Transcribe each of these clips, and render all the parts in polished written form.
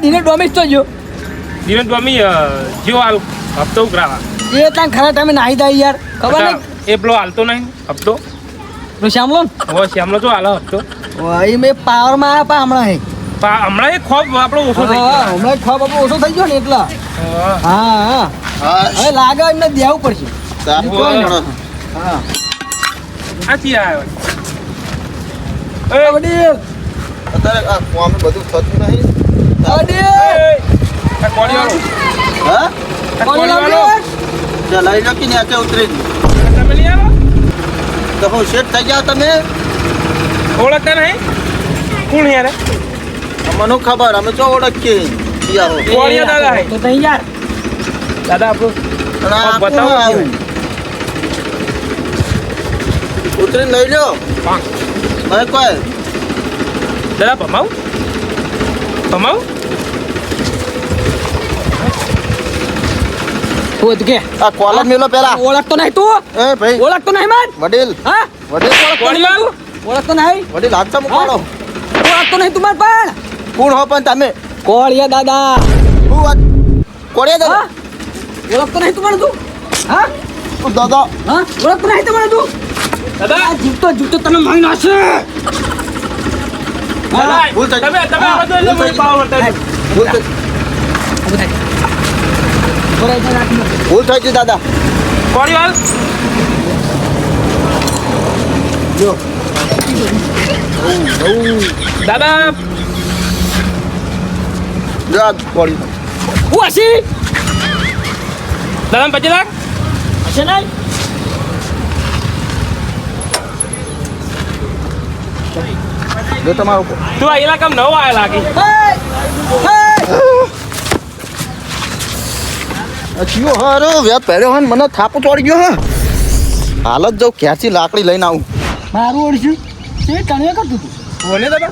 દિને ડોમિસ તો જો દિને ડોમી જીઓ હાલ હપ્તો ઉઘરાવા એ ત્યાં ખરા ટાઈમે નાહી જાય યાર ખબર નહીં એ પેલો હાલતો નહીં હપ્તો શ્યામલો હો શ્યામલો તો હાલો હપ્તો એ મેં પાવરમાં આવ્યા હમણાં હે હમણાં એ ખોબ આપણો ઓછો થઈ ગયો હમણાં ખોબ આપણો ઓછો થઈ ગયો ને એટલા હા હવે લાગે એમને દેવું પડશે હા આથી આવ્યો વડીલ અત્યારે આ કોમ બધું થતું નહીં વડીલ આ કોળીવાળો હા કોળીવાળો લઈ લો કે નીચે ઉતરી તમે લઈ આવો તો હું શેઠ થઈ ગયા તમે ઓળખતા નહીં કોણ યાર મને ખબર અમે જો ઓળખીએ યાર કોળીયા દાદા હે તો તઈ યાર દાદા આપણું અને આ બતાવો આવું ઉતરી લઈ લો પાંચ ભાઈ કોઈ દાદા ભમાવ ખોદ કે આ કોલર મેલો પેલા ઓળખતો નહીં તું એ ભાઈ ઓળખતો નહીં મન વડીલ હા વડીલ કોળીવાળો ઓળખતો નહીં વડીલ હાથમાં મૂકવાનો ઓળખતો નહીં તું પણ કોણ હો પણ તમે કોળિયા દાદા હું વાત કોળિયા દાદા ઓળખતો નહીં તું પણ તું હા તું દાદા હા ઓળખતો નહીં તું પણ તું દાદા આ જીવતો તમે મારી નાખશે દાદા ભૂલ થઈ તમે આ બધું એટલે મને પાવર બતાવી ભૂલ થઈ ભૂલ થઈ ગઈ દાદા કોળીવાળ જો દાદા જો આ કોળી હું હસી દાદા 25 લાખ હશે નહીં જો તમારો તું આ ઇલાકામાં નવો આયા લાગી અચ્યો હારો વ્યાજ પહેર્યો હન મને થાપો ચોડી ગયો હે હાલત જો ક્યાંથી લાકડી લઈને આવું મારું ઓળખ્યું તે કણ્યા કરતું તું બોલે દાદા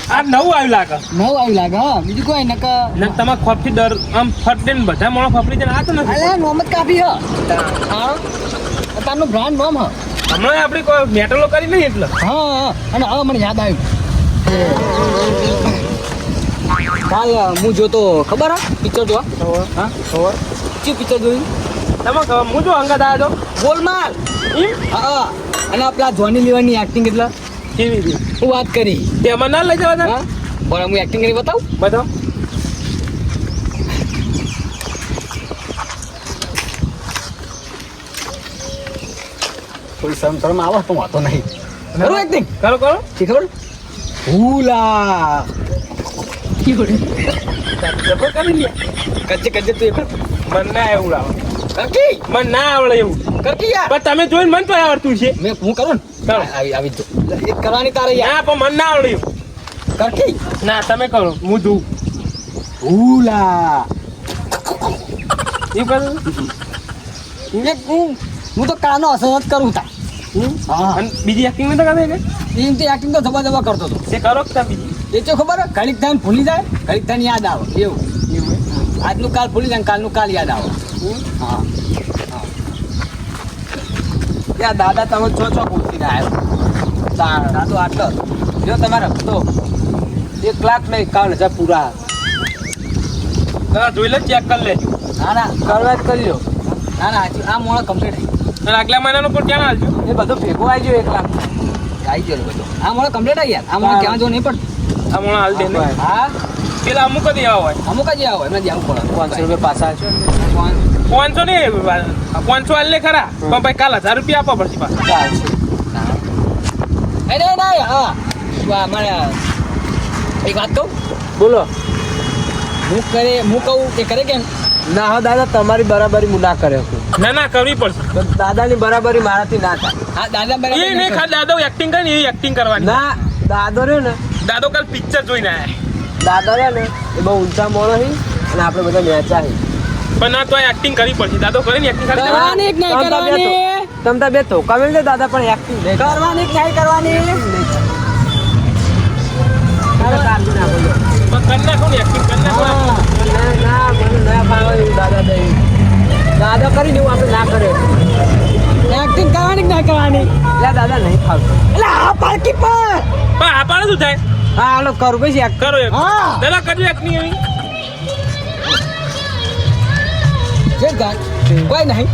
આ નવું આવ્યું લાગે નવ આવી લાગે હા બીજું કોઈ નકા ને તમારા ખોફથી ડર આમ ફટ દે બધા મોણો ફફડી જાય આ તો નથી અલે નોમત કાપી હા તારનું બ્રાન્ડ નોમ હા હમણાં આપણે કોઈ મેટલો કરી નહીં એટલે હા અને હવે મને યાદ આવ્યું કાલ હું જોતો ખબર હા પિક્ચર જોવા હા ખબર શું પિક્ચર જોયું તમે હું જો અંગત આવ્યો તો ગોલમાલ એમ હા અને પેલા જોની લીવરની એક્ટિંગ કેટલા કેવી રીતે હું વાત કરી તેમાં ના લઈ જવા હા બરાબર હું એક્ટિંગ કરી બતાવું બતાવો થોડી શરમ આવે તો વાતો નહીં ખરું એક્ટિંગ કરો કરો શી ખબર ભૂલા જબર કરી લે કચ્ચે કચ્ચે તું એક મન ના એવું લાવો કરકી મન ના આવડે એવું કરકી યાર પણ તમે જોઈને મન તો આવડતું છે મેં હું કરું ને કરો. આવી જો એક કરવાની તારે યાર ના પણ મન ના આવડે એવું કરકી ના તમે કરો હું જોઉં ભૂલા એ કરો એક હું તો કાનો અસર કરું તા હા અને બીજી એક્ટિંગ નહીં તો કરે કે એમ તો એક્ટિંગ તો જબા જબા કરતો હતો તે કરો કે બીજી એ તો ખબર ઘડીક થાય ને ભૂલી જાય ઘડીક થાય ને યાદ આવે એવું આજનું કાલ ભૂલી જાય ને કાલનું કાલ યાદ આવે હા ત્યાં દાદા તમે છો પૂછી આવ્યો દાદો આટલો જો તમારે હપ્તો 1 લાખ નહીં 51,000 પૂરા દાદા જોઈ લે ચેક કરી લેજો ના ના કરવા જ કરી લો ના ના આ મોડા કમ્પ્લીટ અને આગલા મહિનાનો પણ ક્યાં હાલજો એ બધો ભેગો આવી ગયો 1 લાખ આવી ગયો બધો આ મોડા કમ્પ્લીટ આવી યાર આ મોડા ક્યાં જો નહીં પણ આ મોણા હાલ દે ને હા પેલા અમુક જ એવા હોય અમુક જ આવો એમને જવું પડે 500 રૂપિયા પાછા છે 500 500 નહીં 500 હાલ લે ખરા પણ ભાઈ કાલ 1000 રૂપિયા આપવા પડશે પાછા નહીં હા મારે એક વાત કહું બોલો હું કહું એ કરે કેમ ના હો દાદા તમારી બરાબરી હું ના કર્યો છું ના કરવી પડશે તો દાદાની બરાબરી મારાથી ના થાય હા દાદા એ બરાબર નહીં ખા દાદો એક્ટિંગ કરે ને એવી એક્ટિંગ કરવાની ના દાદો રહ્યો ને દાદો કાલ પિક્ચર જોઈને આયા દાદા રહ્યો ને એ બહુ ઊંચા મોણો છે અને આપણે બધા મેચા છે પણ ના તો એક્ટિંગ કરવી પડશે દાદો કરે ને એક્ટિંગ કરી કરવાની કે નહીં કરવાની તમે બે ધોકા મેળ દે દાદા પણ એક્ટિંગ નહીં કરવાની કે નહીં કરવાની નાખો ને એક્ટિંગ કરી નાખો ને. ના મને ના ફાવે એવું દાદા દઈ દાદા કરી દેવું આપણે ના કરે એક્ટિંગ કરવાની કે નહીં કરવાની એટલે દાદા નહીં ફાવતું એટલે આ પાર્ટી પર પણ આ પાડે શું થાય હા હાલો કરું પછી કરો એક હા. દાદા કરજો એક્ટિંગ એવી જે ગાય કોઈ નહીં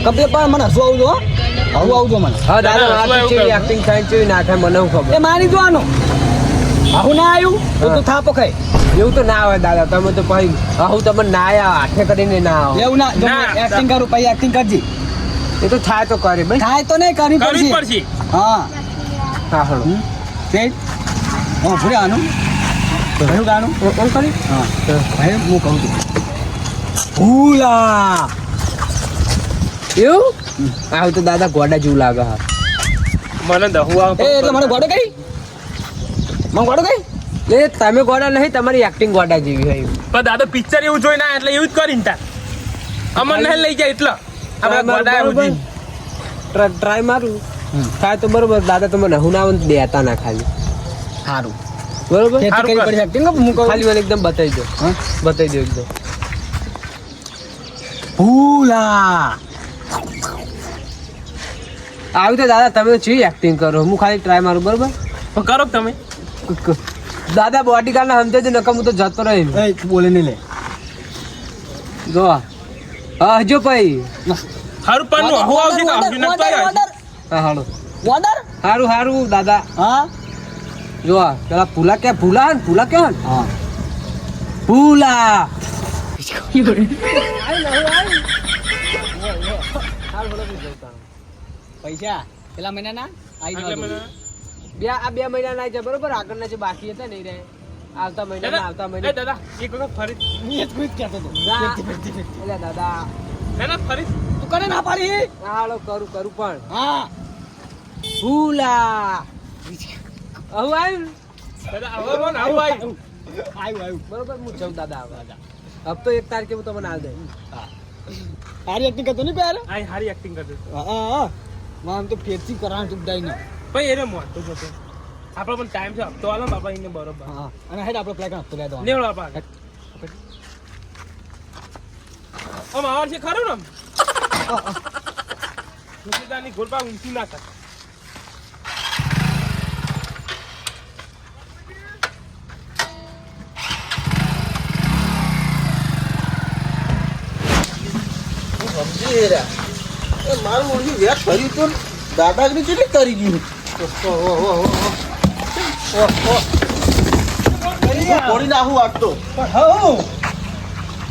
કપડે પણ મને હસવું આવજો હો આવું આવજો મને હા દાદા દાદા, આ શું એવું એક્ટિંગ થાય છે નાખે મને હું ખબર એ મારી જોવાનું આવું ના આવ્યું તો તું થાપો ખાઈ એવું તો ના આવે દાદા તમે તો પછી હું તમને ના આવ્યા હાથે કરીને ના આવો એવું ના જો ના, એક્ટિંગ કરું પછી એક્ટિંગ કરજી એ તો થાય તો કરે ભાઈ થાય તો નહીં કરવી કરવી જ પડશે પડશે હા હા હળો તે ભૂલે આનું તો કયું ગાનું કોણ કરી હા ભાઈ હું કહું છું ભૂલા એવું આવું તો દાદા ગોડા જેવું લાગે હા મને દહુ આવે એ એટલે મને ગોડો કઈ મને ગોડો કઈ એ તમે ગોડા નહીં તમારી એક્ટિંગ ગોડા જેવી હોય પણ દાદા પિક્ચર એવું જોઈ ના એટલે એવું જ કરીને તાર અમર નહીં લઈ જાય એટલે આપણે ગોડા એવું જી. ટ્રાય મારું થાય તો બરોબર દાદા તમે હું ના દેતા ના ખાલી સારું બરોબર તે સારું કરી કર. પડી એક્ટિંગ હું કહું ખાલી મને એકદમ બતાવી દો હા બતાવી દો એકદમ ભૂલા આવી તો દાદા તમે ચી એક્ટિંગ કરો હું ખાલી ટ્રાય મારું બરોબર પણ કરો તમે દાદા બોડી ગાર્ડ સમજે છે નકમ હું તો જતો રહી એ તું બોલે નહીં લે જો હા હજો ભાઈ હારું પણ નું હું આવશે તો આવશે નતો આવ્યો હા હાલો ઓર્ડર સારું સારું દાદા હા જો પેલા ફૂલા ક્યાં ફૂલા હે ને ફૂલા ક્યાં હે હા ને? ફૂલા પૈસા પેલા મહિનાના આઈ એટલે મને બે મહિના ના છે બરોબર આગળના જે બાકી હતા નહીં રે આવતા મહિના આવતા એ મહિના દાદા એક વખત ફરી હું જ કહેતો હતો જા. ફિરતી. એટલે દાદા ના ફરી તું કરે ના પાડી હાલો કરું પણ હા ફૂલા આવું આવ્યું દાદા હવે મને આવું આવ્યું આવ્યું બરોબર હું જઉં દાદા હવે હવે તો 1 તારીખે હું તમને હાલ દે સારી એક્ટિંગ કરતો નહીં પ્યાર આ હારી એક્ટિંગ કરતો હા આમ તો ફેરથી કરવાનું તું ડાઈ ને ભાઈ એને મોટો જતો આપણો પણ ટાઈમ છે હપ્તો આલો બાપા એને બરોબર હા અને હેડ આપણે પ્લેટ આપતો લેતો લેવડો બાપા આમ આવાર છે ખરું ને મુસીદાની ગોળપા ઊંચી ના કર મારું ઓળખી વ્યાજ ભર્યું તો દાદાગીરી કેટલી કરી ગયું થોડી નાખું વાગતો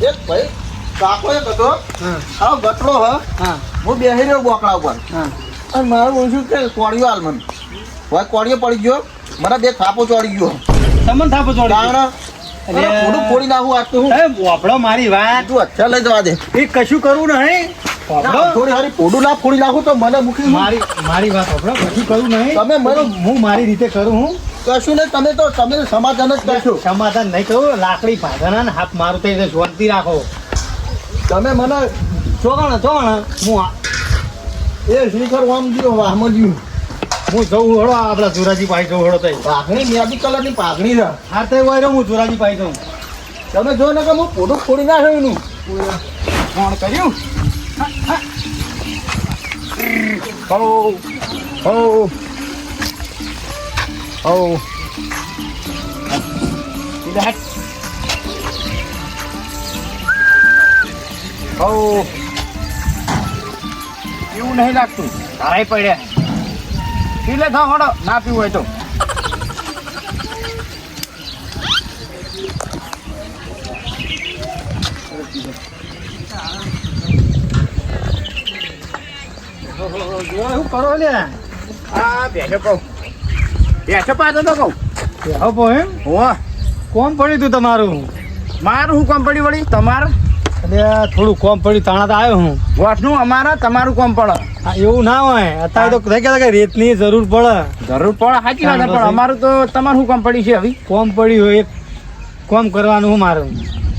એક ભાઈ કાકો એક હતો હા ગટડો હ હા હું બેસી રહ્યો બોકડા ઉપર હા અને મારું ઓળખ્યું કે કોળિયો હાલ મને ભાઈ કોળિયો પડી ગયો મને બે થાપો ચોડી ગયો તમને થાપો કારણ થોડું ફોડી નાખું વાગતું હું વાપડો મારી વાત તું अच्छा લઈ જવા દે એ કશું કરવું નહીં થોડી હારી ફોડું ના ફોડી નાખું તો મને મૂકી મારી વાત વાપડો કશું કરવું નહીં તમે મને હું મારી રીતે કરું હું કશું નહીં તમે સમાધાન જ કરશો સમાધાન નહીં કરું લાકડી ભાગના ને હાથ મારું તો શાંતિ રાખો તમે મને ચોગણ હું એ શ્રીકર વામ જીઓ વાહમાં જીવ હું જઉં હળો આપડા જોરાજી પાઈ જઉં હળો તઈ પાઘણી મેદી કલરની પાઘણી છે હા તઈ વાયરો હું જોરાજી પાઈ જઉં તમે જો ને કે હું ફોટો ફોડી નાખ્યો એનું કોણ કર્યું હો હો હો હો એવું નહીં લાગતું તારાય પડ્યા પીલે થા હડો ના પીવું હોય તો શું કરો લે આ બેસો કહું બેસો પાછો તો કહું આપો એમ હો કોમ પડ્યું તું તમારું મારું શું કોમ પડી વળી તમારે એટલે થોડું કોમ પડ્યું તાણા તો આવ્યો હું વોટનું અમારા તમારું કોમ પડે હા, એવું ના હોય અત્યારે તો થઈ ગયા કે રેતની જરૂર પડે જરૂર પડે સાચી વાત છે, પણ અમારું તો તમારું શું કોમ પડી છે હવે કોમ પડ્યું હોય એક કોમ કરવાનું હું મારું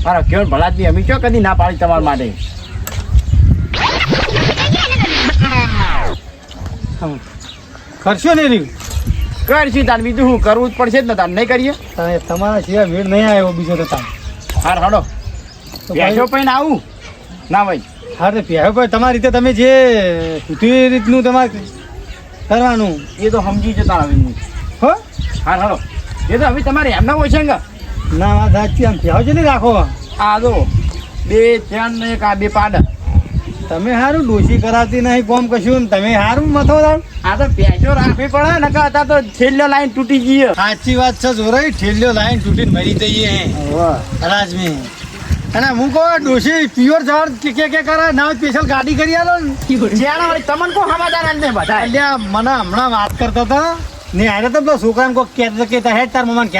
મારા કેવળ ભલાથી અમે ચો કદી ના પાડી તમારા માટે કરશો ને રહ્યું કરશું તાર બીજું શું કરવું જ પડશે જ ને તાર નહીં કરીએ તમારા સિવાય મેળ નહીં આવ્યો બીજો તો તાર હાર હડો તો બેસો પૈને આવું ના ભાઈ હા તો પ્યારો ભાઈ તમારી રીતે તમે જે કીધું એ રીતનું તમારે કરવાનું એ તો સમજી જતા હવે હું હો હાર હડો એ તો હવે તમારે એમના હોય છે ને ના વાત સાચી આમ પ્યાવો છે ને રાખો આ જો બે ચેન ને એક આ બે પાડ. તમે હારું ડોશી કરાવતી નહીં કોમ કશું ને તમે હારું મથો તાણ. આ તો પેચો રાખવી પડે ને કે અત્યારે તો છેલ્લો લાઈન તૂટી ગઈ. સાચી વાત છે જોરાઈ ઠેલ્યો લાઈન તૂટીને મરી જઈએ રાજમી. અને હું કહો ડોશી પ્યોર ઝાડ કે કરે ના સ્પેશિયલ ગાડી કરી આલો ને જ્યાં વળી તમને કો સમાધાન જ નહીં બધા. અલ્યા મને હમણાં વાત કરતા હતા ને આને તો પેલો છોકરાને કોઈ કહેતા હેડ તાર મમ્માને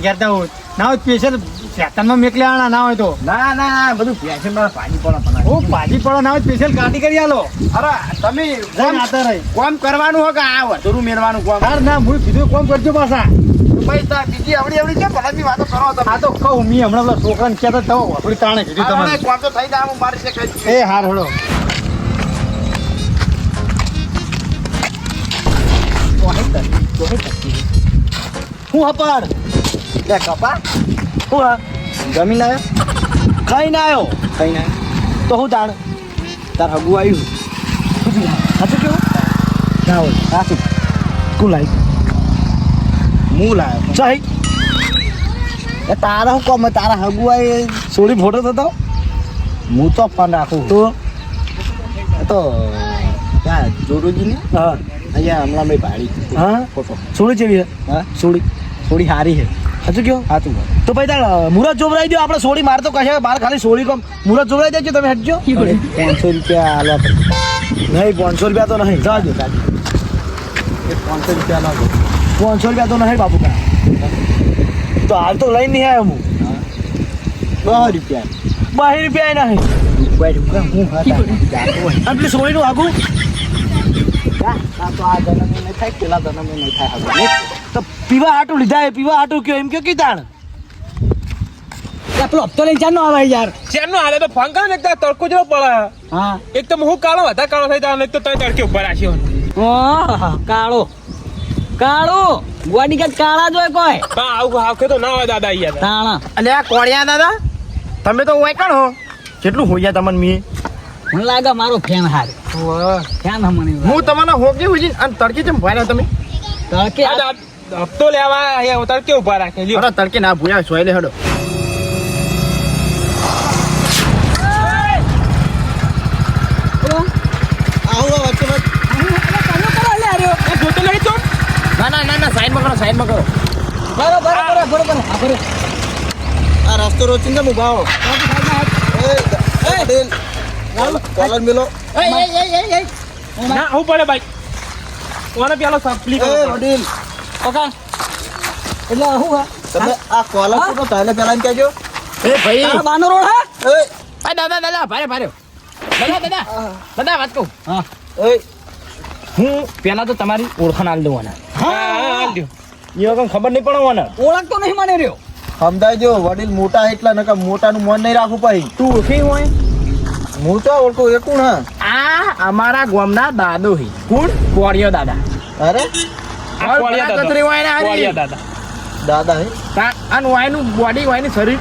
ઘેરતા હોય ના હોય સ્પેશિયલ ખેતરમાં મેકલી આણા ના હોય તો ના ના બધું પેશન માં ભાજી પડે. ઓ ભાજી પડો ના હોય સ્પેશિયલ ગાડી કરી આલો. અરે તમે જઈને આતા રહી કોમ કરવાનું હોય કે આ વધુ મેળવાનું કોમ. હાર ના હું કીધું કોમ કરજો પાછા. બીજી આવડી છે ભલા વાતો કરો તમે. આ તો કહું મી હમણાં પેલા છોકરાને કહેતા તો થોડી તાણે કીધું તમારે. કોમ તો થઈ જાય હું મારી છે એ હાર હળો હું હપાડ લે કપા હું હા જમીન આવ્યો ખાઈ ના આવ્યો કઈ ના તો હું તાણ તાર હગું આવ્યું. સાચું કેવું ના હોય સાચું કોણ લાવી હું લાવ્યો ચાઈ એ તારા હું કોમ તારા હગું આવી સોરી ફોટો થતો હું તો પણ રાખું તો એ તો ત્યાં જોડુજી ને હા અહીંયા હમણાં મેં પાડી હા ફોટો. સોળી જેવી હે હા સોળી થોડી સારી છે. સાચું કેવું સાચું તો ભાઈ તાર મુરત જોવરાઈ દો આપણે સોળી મારતો કશે બાર ખાલી સોળી કોમ મુરત જોવરાઈ દેજો તમે હટજો 500 રૂપિયા આલવા પડે. નહીં 500 રૂપિયા તો નહીં જાજો એ 500 રૂપિયા ના દો. 500 રૂપિયા તો નહીં બાપુ કા તો હાલ તો લઈને નહીં આવ્યો હું 10 રૂપિયા 12 રૂપિયા નહીં હું અને પેલી સોળીનું આગું તો આ જન્મે નહીં થાય પેલા જન્મે નહીં થાય હવે. તો પીવા હાટું લીધા એ પીવા હાટું કયો એમ કયો કીધાણ પેલો હપ્તો લઈને ચાર નો આવે યાર શેરનો હાલે તો ફોન કરે ને એક તો તડકો જેવો પડે. હા એક તો હું કાળો વધારે કાળો થઈ જાય એક તો તય તડકે ઉભા રાખ્યો. કાળો કાળો ગોડી કે કાળા જોય કોઈ હા આવું હાકે તો ના હોય દાદા યાર. તાણા અલે આ કોળિયા દાદા તમે તો હોય કણ હો કેટલું હોઈ ગયા તમને મી. મને લાગે મારો ફેન હાર ફેન મને હું તમને હોગી હોજી અને તડકે જેમ ભર્યા તમે. તડકે આ દા- હપ્તો લેવા અહીંયા તડકે ઉભા રાખે લ્યો. અરે તડકે ના ભૂયા સોય લે હડો. એ જોતો નહીં તો ના ના ના ના સાઈડમાં કરો સાઈડમાં કરો. બરોબર આ રસ્તો રોચીને હું ભાવો કોલર મેલો. ના હું પડે ભાઈ કોને પેલો સપ્લી કરો વડીલ ઓકા એટલે હું હા તમે આ કોલર તો તાલે પેલા કહેજો. એ ભાઈ તારા બાનો રોડ હા એ દાદા દાદા ભારે ભારે દાદા વાત કહું. હા એ હું પેલા તો તમારી ઓળખાણ આલ દઉં હા લ્યો. એ વગર ખબર નહીં પડવાના. ઓળખતો નહીં મને રહ્યો સમજાય વડીલ મોટા એટલા નકા મોટાનું મન નહીં રાખવું પછી. તું ઓળખી હોય હું તો ઓળખું એ કોણ હા. આ અમારા ગામના દાદો હી કોણ કોળિયો દાદા અરે આ કોળિયા દાદા. કતરી હોય ને હારી. કોળિયા દાદા. દાદા હે અને વાયનું બોડી વાયનું શરીર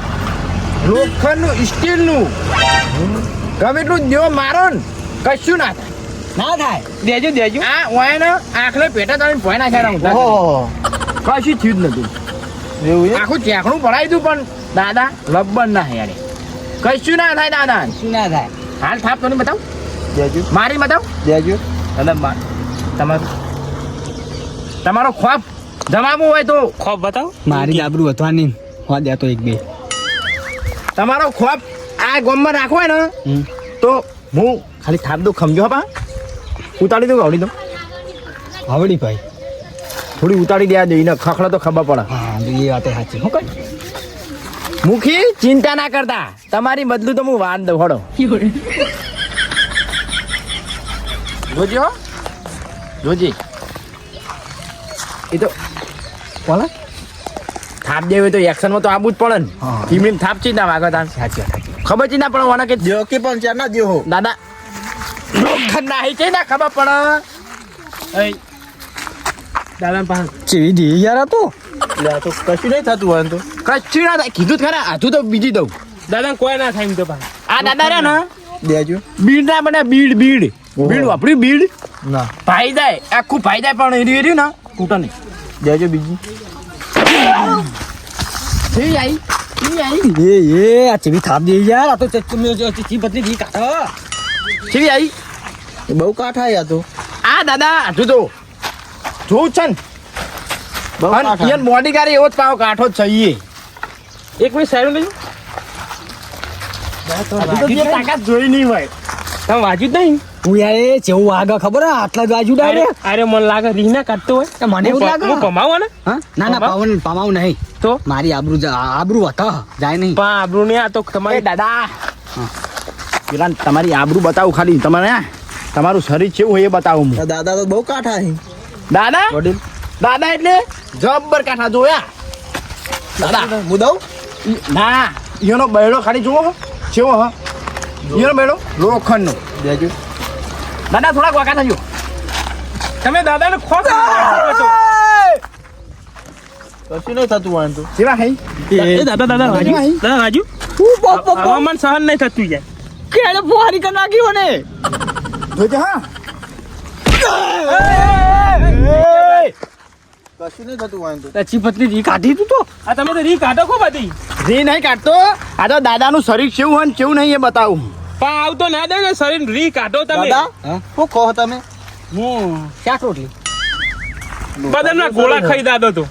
લોખંડનું સ્ટીલનું ગમે એટલું દેવો મારો ને કશું ના થાય ના થાય દેજો દેજો. આ વાયને આંખલે પેટા તાળી ભોય નાખ્યા ઓહો કશું થયું જ નતું એવું એ આખું ચેકણું પડાવી દઉં પણ દાદા લબ્બર ના યાર કશું ના થાય દાદા શું ના થાય હાલ થાપ તો નહીં બતાવ દેજો મારી બતાવ દેજો. દાદા તમારો ખોફ જવાબો હોય તો ખોફ બતાવો. મારી આબરૂ વધવાની હો દે તો એક બે તમારો ખોફ આ ગોમમાં રાખવો હોય ને તો હું ખાલી થાપ દઉં ખમજો પા ઉતારી દઉં આવડી દઉં આવડી ભાઈ થોડી ઉતારી દેવા દઈ ને ખખડો તો ખબર પડે હા એ વાત સાચી હું કઈ મુખી ચિંતા ના કરતા તમારી બદલું તો હું વાત દઉં હડો જોજી હો જોજી એ તો બોલો થાપ દેવી તો એક્શનમાં તો આવવું જ પડે ને હા. ધીમી થાપ ચી ના વાગો તાર સાચી વાત ખબર ચી ના પડે વાના કે દેવો કે પણ ચાર ના દેવો. દાદા લોખંડ ના હી ના ખબર પડે એ દાદા પાસે ચેવી દી યાર હતો એટલે આ તો કશું નહીં થતું હોય તો. કચ્છી ના થાય કીધું જ ખરા હાથું તો બીજી દઉં દાદા કોઈ ના થાય એમ તો પાસે. આ દાદા રે ને દેજો. બીડ ના બને બીડ બીડ ઓહો. બીડ વાપર્યું બીડ ના ભાઈ જાય આખું ભાઈ જાય પણ એરી ને તૂટે નહીં દેજો બીજી. થઈ આવી એ આ ચીવી થાપ દે યાર આ તો ચી પત્ની દી કાઢો કેવી આવી બહુ કાઠા યા તો આ દાદા હજુ તો જોઉં છે ને બહુ કાઠા. ઈયન બોડીગાર્ડ એવો જ પાવ કાઠો જ છે ઈ. એક મિનિટ સાઈડ લઈ હજુ તો તે તાકાત જોઈ નહીં હોય. તમે વાજ્યું જ નહીં હું યાર એ જેવું આગળ ખબર હે આટલા બાજુ ડાયરેક્ટ અરે મને લાગે રીહ ના કાઢતો હોય મને એવું લાગે હું કમાવો ને હા ના ના પામાવું નહીં તો મારી આબરૂ હતા જાય નહીં પણ આબરૂ ને આ તો એ તમારી દાદા પેલા તમારી આબરૂ બતાવું ખાલી તમારે તમારું શરીર કેવું હોય એ બતાવું હું. દાદા તો બહુ કાઠા હે દાદા વડીલ દાદા એટલે જબ્બર કાઠા જોયા દાદા હું દઉં ના ઈયોનો બૈડો ખાલી જુઓ કેવો હ ઈયોનો બૈડો લોખંડનો દેજો દાદા થોડાક વાકા થજો તમે દાદાને ખોટ છો કશું નહીં થતું વાંધો જેવા હઈ એ દાદા દાદા રાજુ દાદા રાજુ હવામાન સહન નહીં થતું જાય કેડે ફુહારી કરી નાખ્યો ને જોજે હા કશું નહીં થતું વાંધો ચી પત્ની દી કાઢી તું તો આ તમે તો રી કાઢો કો બધી રી નહીં કાઢતો આ તો દાદાનું શરીર કેવું હોય ને કેવું નહીં એ બતાવું પણ આવતો ના દે ને શરીર રી કાઢો તમે દાદા શું કહો તમે હું શાક રોટલી બદામના ગોળા ખાઈ દાદો તો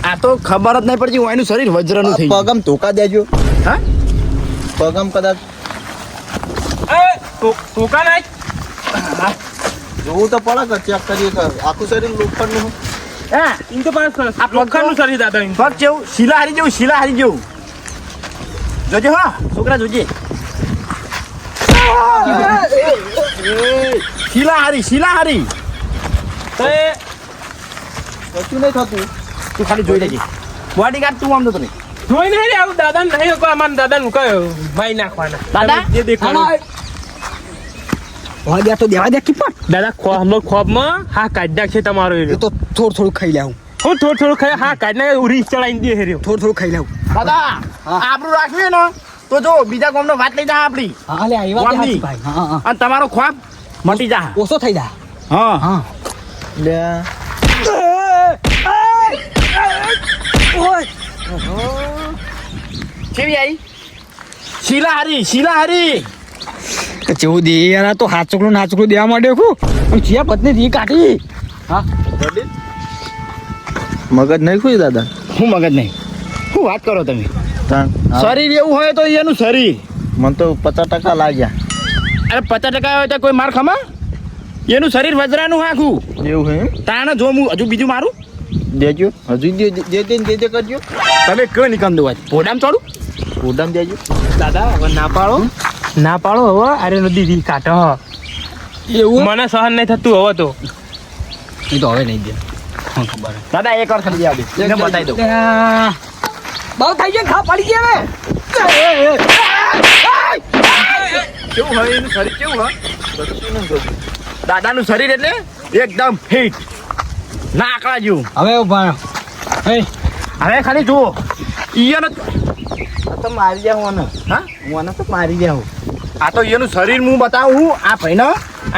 આ તો ખબર જ નહીં પડતી એનું શરીર વજ્રનું થઈ ગયું. પગમ ધોકા દેજો હા પગમ કદાચ એ ટોકા નાખ જોવું તો પડે કે ચેક કરીએ કે આખું શરીર લોખંડનું હા ઇન તો પાસ આ લોખંડનું શરીર દાદા ઇન પગ જેવું શીલા હારી જેવું જોજે હા છોકરા જોજે શીલા હારી તો એ કશું નહીં થતું તું ખાલી જોઈ લેજે બોડીગાર્ડ તું આમ તો તને જોઈ નહીં રે આવું દાદા નહીં કોઈ અમારા દાદાનું કયો માઈ નાખવાના દાદા? તમે જે દેખાડો હોય દે તો દેવા દે કી પણ દાદા ખોબમાં હા કાઢ નાખશે તમારો એ એરિયો તો થોડું ખાઈ લેવું હું થોડું ખાઈ હા કાઢ નાખે રીસ ચડાવીને દે હેર્યો થોડું ખાઈ લેવું દાદા હા. આપણું રાખવી ને તો જો બીજા ગામનો વાત લઈ જા આપણી હા લે આવી વાત વાંધી. સાચી ભાઈ હા હા અને તમારો ખોફ મટી જા ઓછો થઈ જાય હા હા લે કેવી આવી શીલા હારી જેવું દે યાર આ તો હાચકડું નાચકડું દેવા માંડ્યો છું આમ ચિયા પત્ની દી કાઢી હા મગજ નહીં ખુશ દાદા હું મગજ નહીં શું વાત કરો તમે તાણ. હા. શરીર એવું હોય તો એનું શરીર મને તો 50% લાગ્યા અરે 50% હોય તો કોઈ માર ખમા એનું શરીર વજરાનું આખું એવું હે એમ? તાણે જો હું હજુ બીજું મારું દેજો હજુ દે કરજો તમે કયો નિકમ દો પોડામ ચોડું ઉડામ દેજો દાદા હવે ના પાડો હવે અરે નદી રી કાઢો એવું મને સહન નહીં થતું હવે તો એ તો હવે નહીં દે હા ખબર દાદા એક વાર ખાલી આવી એને બતાવી દઉં બહુ થઈ જાય ખા પડી ગયા કેવું હોય એનું શરીર કેવું હોય દાદાનું શરીર એટલે એકદમ ફિટ ના આકડા જેવું હવે ઉભા હે હવે ખાલી જુઓ ઈયનો તો મારી જાવ મને હા મને તો મારી જાવ આ તો એનું શરીર હું બતાવું આ ભાઈને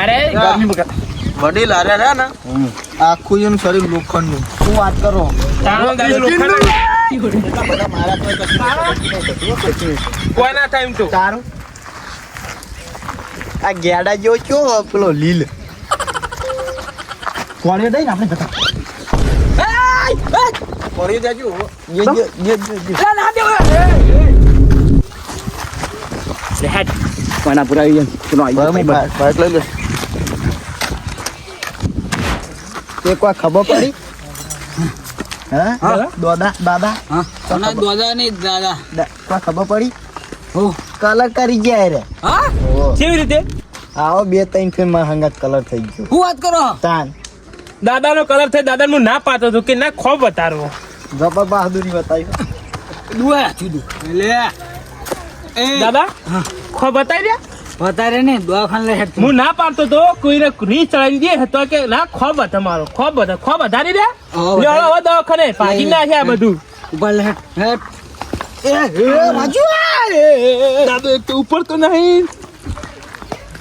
અરે ગરમી બકા વડીલ હારે રહ્યા ને આખું એનું શરીર લોખંડનું શું વાત કરો તારો દાદા લોખંડ બધા મારા કોઈ કશું કોઈ ના થાય એમ તો તારું આ ગેડા જેવો કયો પેલો લીલ કોળીઓ દઈ ને આપણે જતા પડી દેજો લે હેડ કોના પૂરા આવી જાય ચલો આવી બાઈક લઈ લે તે કોઈ ખબર પડી હા દાદા હા કોના દોદા નહીં દાદા કોઈ ખબર પડી હો કલર કરી ગયા રે હા કેવી રીતે આવો 2-3 ફિલ્મ માં હંગાત કલર થઈ ગયો હું વાત કરો તાન દાદાનો કલર થાય દાદા હું ના પાતો હતો કે ના ખોબ બતાડવો જબર બહાદુરી બતાવી દુઆ જુદું લે એ દાદા ખોબ બતાવી દે વધારે ને દવાખાને લે હેડ હું ના પાડતો તો કોઈને રીસ ચડાવી દે તો કે ના ખોબ તમારો ખોબ વધારી દે હા, લ્યો હવે દવાખાને ભાગી નાખે આ બધું ઉપર લે હેડ એ રાજુ દાદો એક તો ઉપર તો નહીં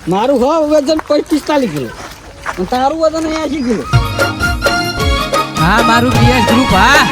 મારું હો વજન 45 કિલો અને તારું વજન 80 કિલો હા મારું પીએસ ગ્રુપ હા